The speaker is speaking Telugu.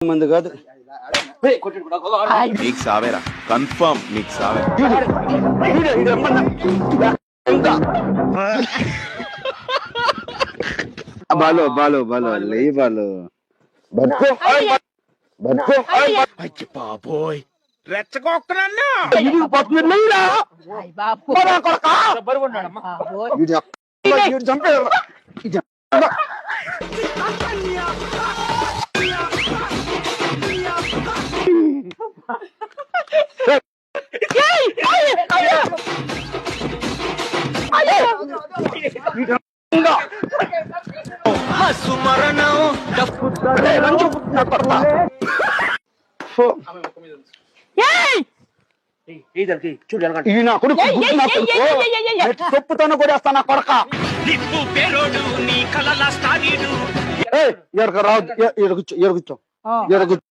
మంది కాదు. నీకు సావేరా, కన్ఫర్మ్ నీకు సావే. బాలో బాలో బాలో లే బాలో బతుకో బతుకో. అయ్య బాబోయ్, రెచ్చగొక్కనన్నా చంపేరు. చెప్పుతాను కూడా వేస్తాను కొడక. ఎడక రాదు, ఎడగుచ్చో ఎడగుచ్చో ఎడగు.